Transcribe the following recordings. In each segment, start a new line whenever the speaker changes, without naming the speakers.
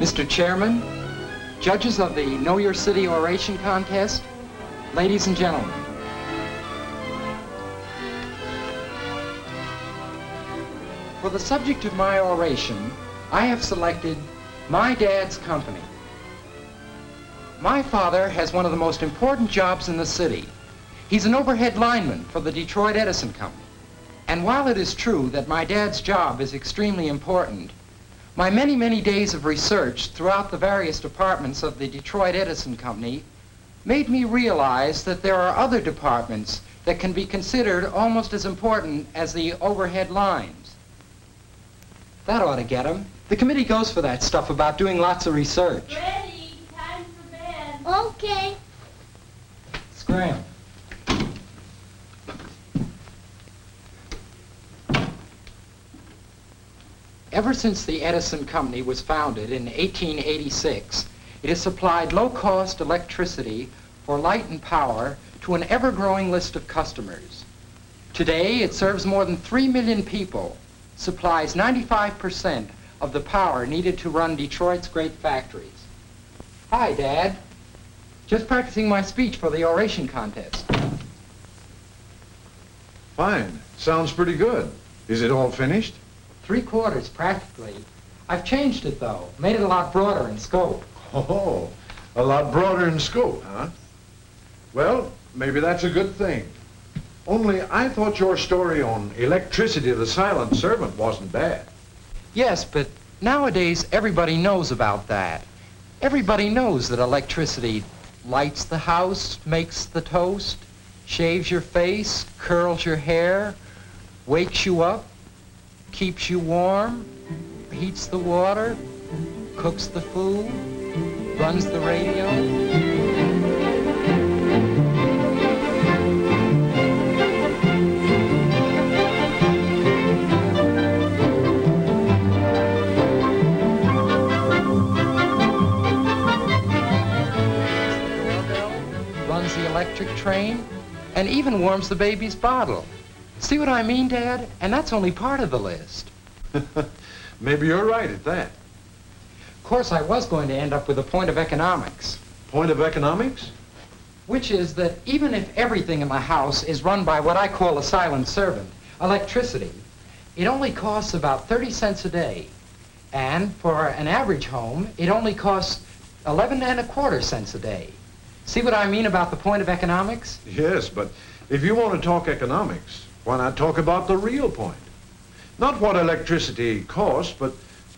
Mr. Chairman, judges of the Know Your City Oration Contest, ladies and gentlemen. For the subject of my oration, I have selected my dad's company. My father has one of the most important jobs in the city. He's an overhead lineman for the Detroit Edison Company. And while it is true that my dad's job is extremely important, my many, many days of research throughout the various departments of the Detroit Edison Company made me realize that there are other departments that can be considered almost as important as the overhead lines. That ought to get 'em. The committee goes for that stuff about doing lots of research.
Ready, time for bed.
Okay.
Scram. Ever since the Edison Company was founded in 1886, it has supplied low-cost electricity for light and power to an ever-growing list of customers. Today, it serves more than 3 million people, supplies 95% of the power needed to run Detroit's great factories. Hi, Dad. Just practicing my speech for the oration contest.
Fine. Sounds pretty good. Is it all finished?
3/4 practically. I've changed it though, made it a lot broader in scope.
Oh, a lot broader in scope, huh? Well, maybe that's a good thing. Only I thought your story on electricity, the silent servant, wasn't bad.
Yes, but nowadays everybody knows about that. Everybody knows that electricity lights the house, makes the toast, shaves your face, curls your hair, wakes you up, keeps you warm, heats the water, cooks the food, runs the radio. Runs the electric train, and even warms the baby's bottle. See what I mean, Dad? And that's only part of the list.
Maybe you're right at that.
Of course, I was going to end up with a point of economics.
Point of economics?
Which is that even if everything in the house is run by what I call a silent servant, electricity, it only costs about 30 cents a day. And for an average home, it only costs 11 1/4 cents a day. See what I mean about the point of economics?
Yes, but if you want to talk economics, why not talk about the real point? Not what electricity costs, but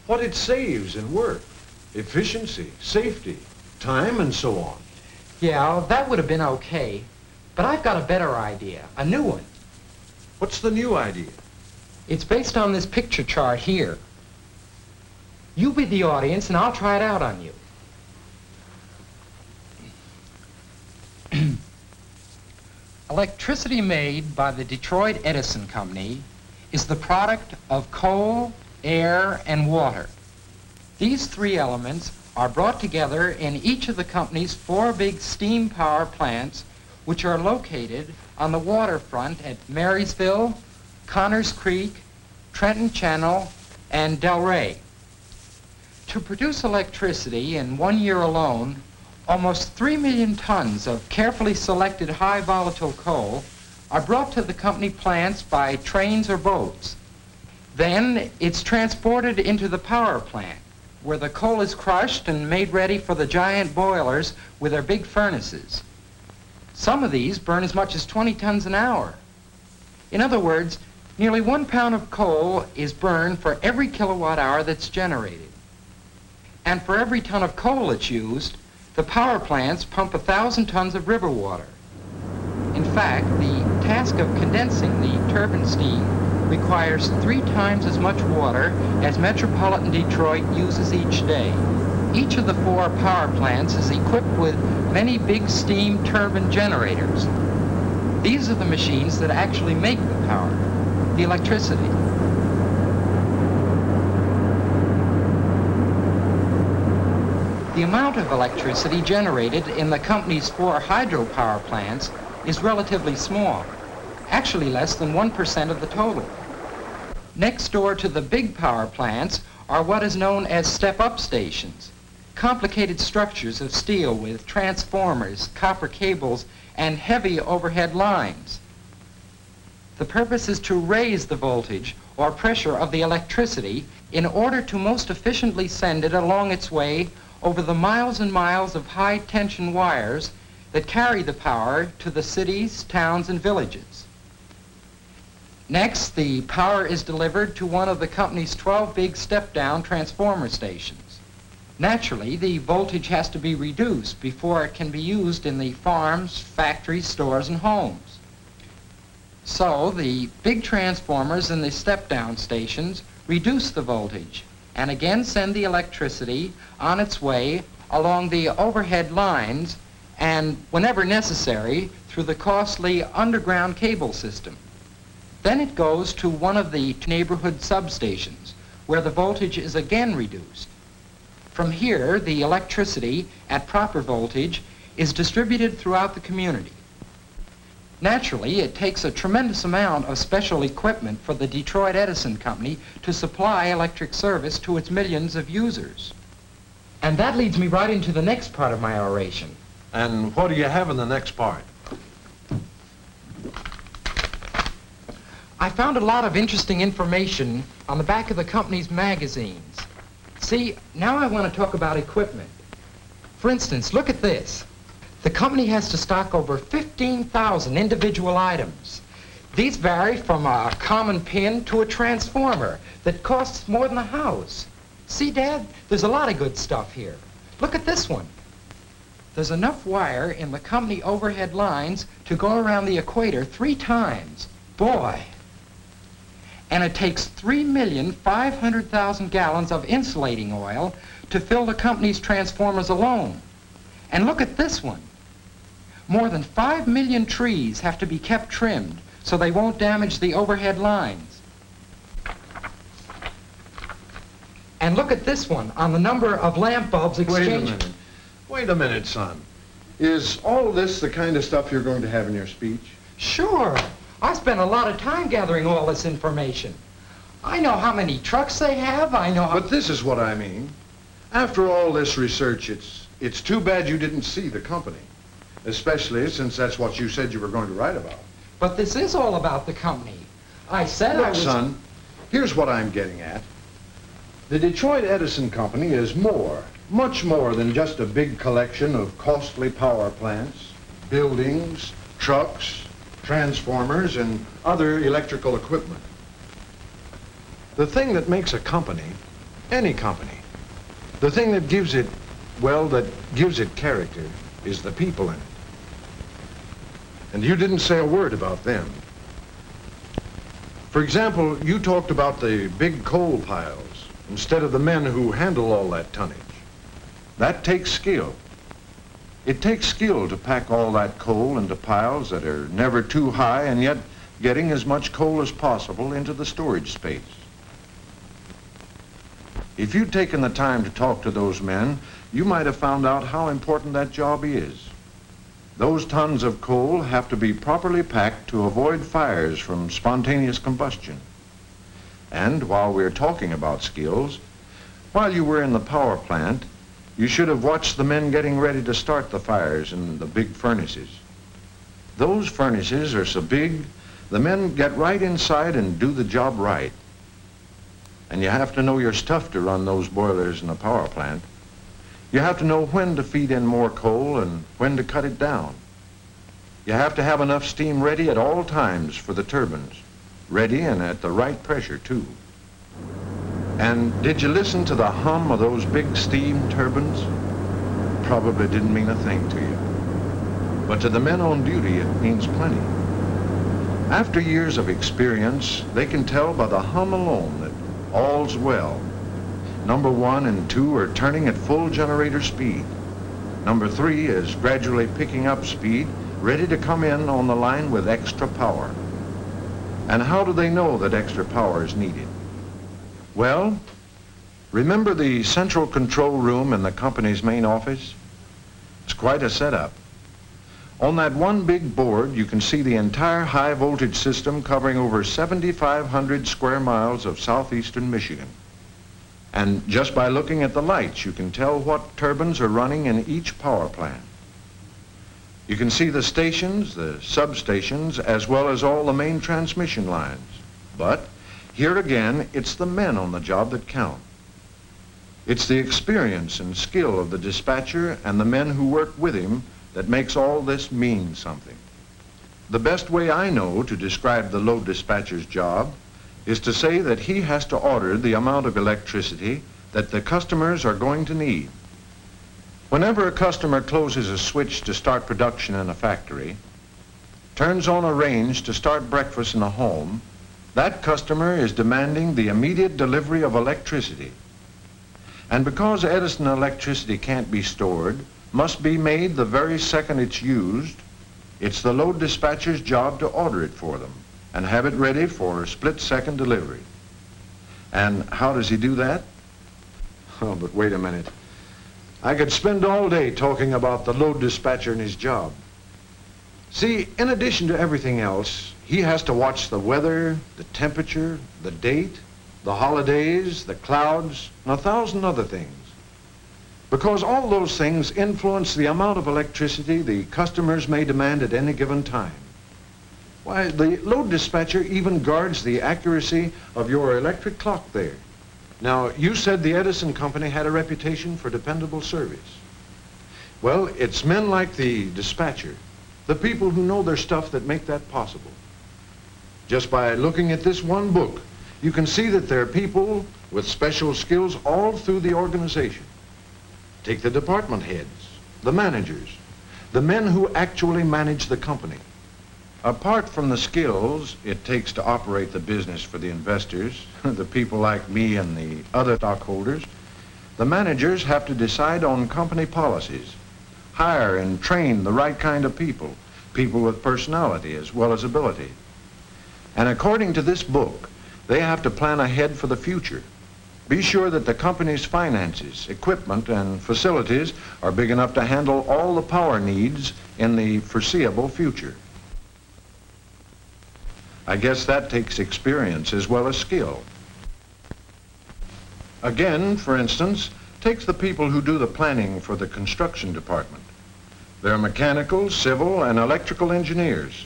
what it saves in work, efficiency, safety, time, and so on.
Yeah, that would have been okay. But I've got a better idea, a new one.
What's the new idea?
It's based on this picture chart here. You be the audience, and I'll try it out on you. Electricity made by the Detroit Edison Company is the product of coal, air, and water. These three elements are brought together in each of the company's 4 big steam power plants, which are located on the waterfront at Marysville, Connors Creek, Trenton Channel, and Delray. To produce electricity in 1 year alone, almost 3 million tons of carefully selected high volatile coal are brought to the company plants by trains or boats. Then it's transported into the power plant, where the coal is crushed and made ready for the giant boilers with their big furnaces. Some of these burn as much as 20 tons an hour. In other words, nearly 1 pound of coal is burned for every kilowatt hour that's generated. And for every ton of coal that's used, the power plants pump 1,000 tons of river water. In fact, the task of condensing the turbine steam requires 3 times as much water as metropolitan Detroit uses each day. Each of the 4 power plants is equipped with many big steam turbine generators. These are the machines that actually make the power, the electricity. The amount of electricity generated in the company's 4 hydropower plants is relatively small, actually less than 1% of the total. Next door to the big power plants are what is known as step-up stations. complicated structures of steel with transformers, copper cables, and heavy overhead lines. The purpose is to raise the voltage or pressure of the electricity in order to most efficiently send it along its way over the miles and miles of high-tension wires that carry the power to the cities, towns, and villages. Next, the power is delivered to one of the company's 12 big step-down transformer stations. Naturally, the voltage has to be reduced before it can be used in the farms, factories, stores, and homes. So, the big transformers in the step-down stations reduce the voltage and again send the electricity on its way along the overhead lines and, whenever necessary, through the costly underground cable system. Then it goes to one of the neighborhood substations, where the voltage is again reduced. From here, the electricity at proper voltage is distributed throughout the community. Naturally, it takes a tremendous amount of special equipment for the Detroit Edison Company to supply electric service to its millions of users. And that leads me right into the next part of my oration.
And what do you have in the next part?
I found a lot of interesting information on the back of the company's magazines. See, now I want to talk about equipment. For instance, look at this. The company has to stock over 15,000 individual items. These vary from a common pin to a transformer that costs more than a house. See, Dad, there's a lot of good stuff here. Look at this one. There's enough wire in the company overhead lines to go around the equator 3 times. Boy! And it takes 3,500,000 gallons of insulating oil to fill the company's transformers alone. And look at this one. More than 5 million trees have to be kept trimmed so they won't damage the overhead lines. And look at this one on the number of lamp bulbs exchanged.
Wait a minute, son. Is all this the kind of stuff you're going to have in your speech?
Sure. I spent a lot of time gathering all this information. I know how many trucks they have. I know how...
But this is what I mean. After all this research, it's too bad you didn't see the company. Especially since that's what you said you were going to write about.
But this is all about the company. I said I
Look,
was...
son, here's what I'm getting at. The Detroit Edison Company is more, much more than just a big collection of costly power plants, buildings, trucks, transformers, and other electrical equipment. The thing that makes a company, any company, the thing that gives it, well, that gives it character, is the people in it. And you didn't say a word about them. For example, you talked about the big coal piles instead of the men who handle all that tonnage. That takes skill. It takes skill to pack all that coal into piles that are never too high and yet getting as much coal as possible into the storage space. If you'd taken the time to talk to those men, you might have found out how important that job is. Those tons of coal have to be properly packed to avoid fires from spontaneous combustion. And while we're talking about skills, while you were in the power plant, you should have watched the men getting ready to start the fires in the big furnaces. Those furnaces are so big, the men get right inside and do the job right. And you have to know your stuff to run those boilers in a power plant. You have to know when to feed in more coal and when to cut it down. You have to have enough steam ready at all times for the turbines, ready and at the right pressure too. And did you listen to the hum of those big steam turbines? Probably didn't mean a thing to you. But to the men on duty, it means plenty. After years of experience, they can tell by the hum alone that all's well. Number 1 and 2 are turning at full generator speed. Number 3 is gradually picking up speed, ready to come in on the line with extra power. And how do they know that extra power is needed? Well, remember the central control room in the company's main office? It's quite a setup. On that one big board, you can see the entire high voltage system covering over 7,500 square miles of southeastern Michigan. And just by looking at the lights, you can tell what turbines are running in each power plant. You can see the stations, the substations, as well as all the main transmission lines. But here again, it's the men on the job that count. It's the experience and skill of the dispatcher and the men who work with him that makes all this mean something. The best way I know to describe the load dispatcher's job is to say that he has to order the amount of electricity that the customers are going to need. Whenever a customer closes a switch to start production in a factory, turns on a range to start breakfast in a home, that customer is demanding the immediate delivery of electricity. And because Edison electricity can't be stored, must be made the very second it's used, it's the load dispatcher's job to order it for them and have it ready for split-second delivery. And how does he do that? Oh, but wait a minute. I could spend all day talking about the load dispatcher and his job. See, in addition to everything else, he has to watch the weather, the temperature, the date, the holidays, the clouds, and 1,000 other things. Because all those things influence the amount of electricity the customers may demand at any given time. Why, the load dispatcher even guards the accuracy of your electric clock there. Now, you said the Edison Company had a reputation for dependable service. Well, it's men like the dispatcher, the people who know their stuff, that make that possible. Just by looking at this one book, you can see that there are people with special skills all through the organization. Take the department heads, the managers, the men who actually manage the company. Apart from the skills it takes to operate the business for the investors, the people like me and the other stockholders, the managers have to decide on company policies, hire and train the right kind of people, people with personality as well as ability. And according to this book, they have to plan ahead for the future. Be sure that the company's finances, equipment, and facilities are big enough to handle all the power needs in the foreseeable future. I guess that takes experience as well as skill. Again, for instance, take the people who do the planning for the construction department. They're mechanical, civil, and electrical engineers.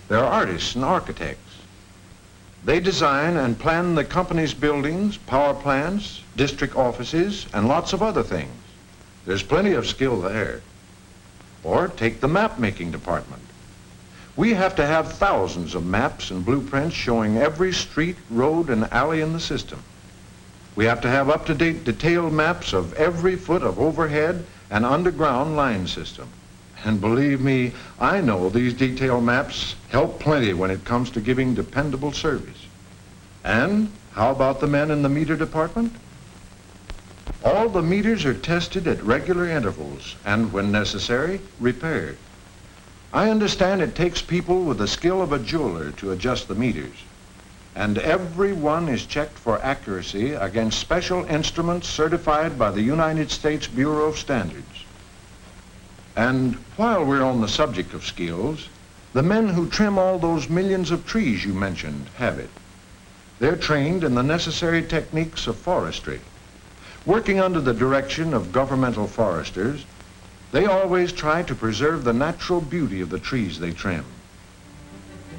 They're artists and architects. They design and plan the company's buildings, power plants, district offices, and lots of other things. There's plenty of skill there. Or take the map-making department. We have to have thousands of maps and blueprints showing every street, road, and alley in the system. We have to have up-to-date detailed maps of every foot of overhead and underground line system. And believe me, I know these detailed maps help plenty when it comes to giving dependable service. And how about the men in the meter department? All the meters are tested at regular intervals and, when necessary, repaired. I understand it takes people with the skill of a jeweler to adjust the meters. And every one is checked for accuracy against special instruments certified by the United States Bureau of Standards. And while we're on the subject of skills, the men who trim all those millions of trees you mentioned have it. They're trained in the necessary techniques of forestry. Working under the direction of governmental foresters, they always try to preserve the natural beauty of the trees they trim.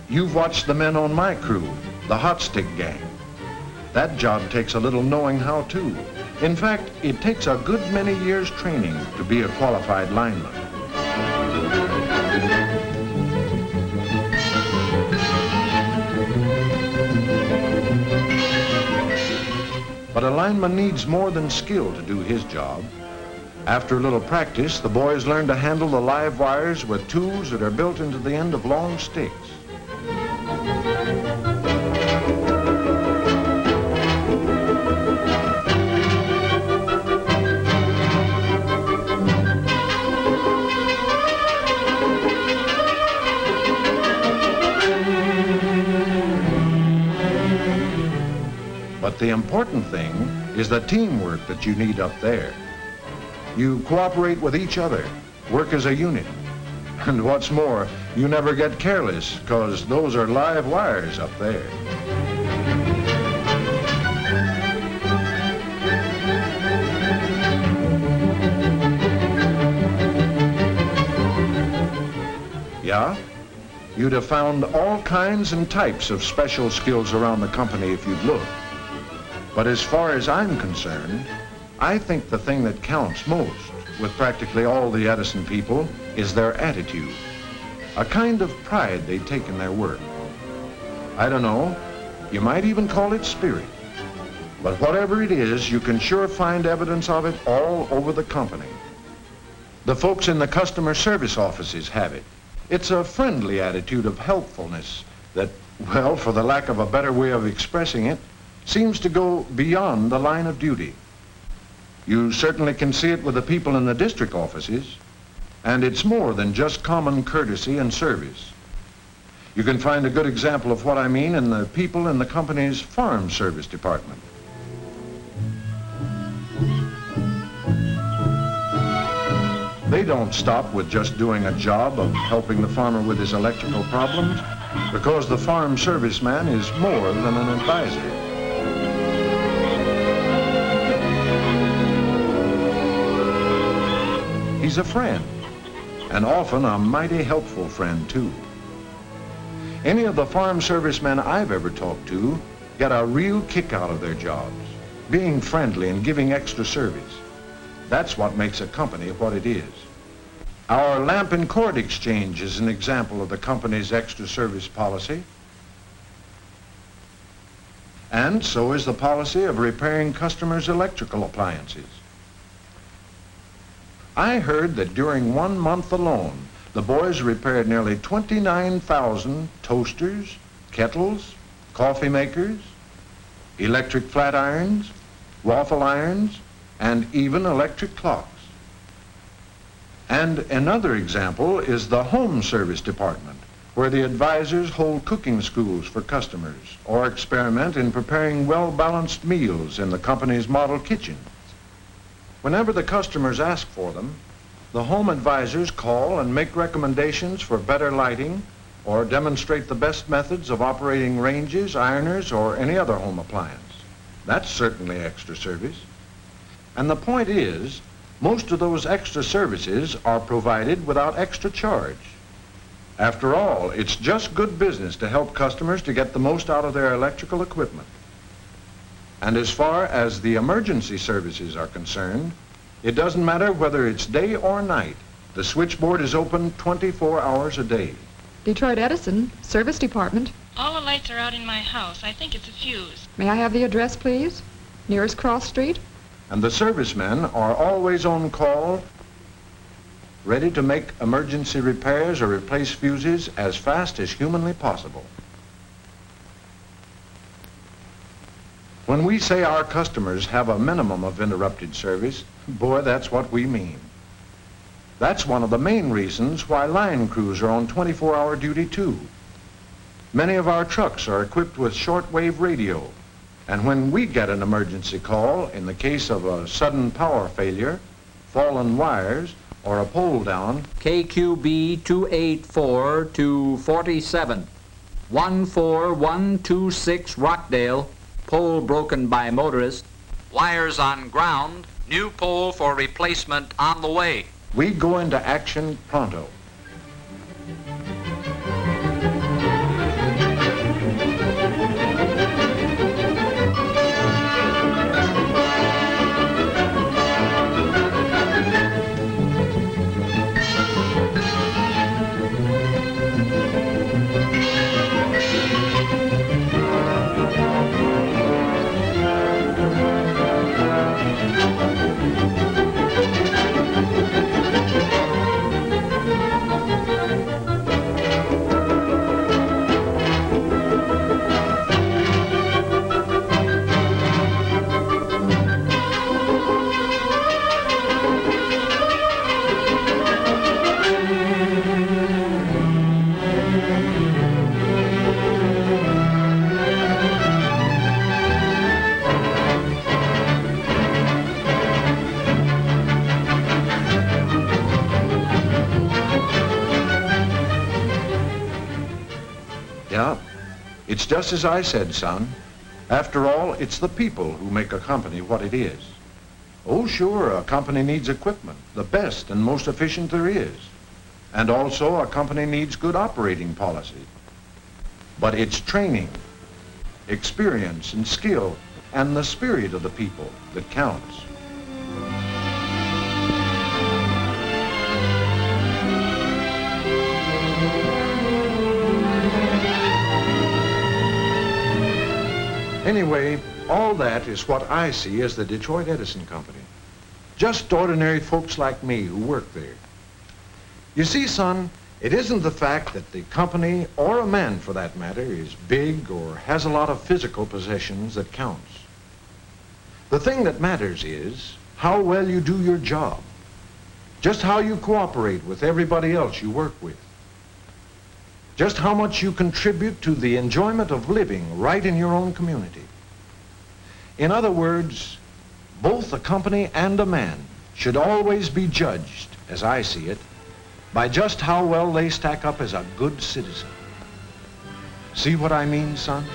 You've watched the men on my crew, the Hot Stick Gang. That job takes a little knowing how to. In fact, it takes a good many years training to be a qualified lineman. But a lineman needs more than skill to do his job. After a little practice, the boys learn to handle the live wires with tools that are built into the end of long sticks. But the important thing is the teamwork that you need up there. You cooperate with each other, work as a unit. And what's more, you never get careless, because those are live wires up there. You'd have found all kinds and types of special skills around the company if you'd looked. But as far as I'm concerned, I think the thing that counts most with practically all the Edison people is their attitude, a kind of pride they take in their work. I don't know, you might even call it spirit. But whatever it is, you can sure find evidence of it all over the company. The folks in the customer service offices have it. It's a friendly attitude of helpfulness that, well, for the lack of a better way of expressing it, seems to go beyond the line of duty. You certainly can see it with the people in the district offices, and it's more than just common courtesy and service. You can find a good example of what I mean in the people in the company's farm service department. They don't stop with just doing a job of helping the farmer with his electrical problems, because the farm serviceman is more than an advisor. He's a friend, and often a mighty helpful friend, too. Any of the farm servicemen I've ever talked to get a real kick out of their jobs, being friendly and giving extra service. That's what makes a company what it is. Our lamp and cord exchange is an example of the company's extra service policy. And so is the policy of repairing customers' electrical appliances. I heard that during 1 month alone, the boys repaired nearly 29,000 toasters, kettles, coffee makers, electric flat irons, waffle irons, and even electric clocks. And another example is the home service department, where the advisors hold cooking schools for customers or experiment in preparing well-balanced meals in the company's model kitchens. Whenever the customers ask for them, the home advisors call and make recommendations for better lighting or demonstrate the best methods of operating ranges, ironers, or any other home appliance. That's certainly extra service. And the point is, most of those extra services are provided without extra charge. After all, it's just good business to help customers to get the most out of their electrical equipment. And as far as the emergency services are concerned, it doesn't matter whether it's day or night. The switchboard is open 24 hours a day.
Detroit Edison, service department.
All the lights are out in my house. I think it's a fuse.
May I have the address, please? Nearest cross street?
And the servicemen are always on call, ready to make emergency repairs or replace fuses as fast as humanly possible. When we say our customers have a minimum of interrupted service, boy, that's what we mean. That's one of the main reasons why line crews are on 24-hour duty too. Many of our trucks are equipped with shortwave radio, and when we get an emergency call, in the case of a sudden power failure, fallen wires, or a pole down,
KQB 284 to 47, 14126 Rockdale, pole broken by motorist, wires on ground, new pole for replacement on the way.
we go into action pronto. Yeah, it's just as I said, son. After all, it's the people who make a company what it is. Oh, sure, a company needs equipment, the best and most efficient there is. And also, a company needs good operating policy. But it's training, experience, and skill, and the spirit of the people that counts. Anyway, all that is what I see as the Detroit Edison Company. Just ordinary folks like me who work there. You see, son, it isn't the fact that the company, or a man for that matter, is big or has a lot of physical possessions that counts. The thing that matters is how well you do your job, just how you cooperate with everybody else you work with, just how much you contribute to the enjoyment of living right in your own community. In other words, both a company and a man should always be judged, as I see it, by just how well they stack up as a good citizen. See what I mean, son?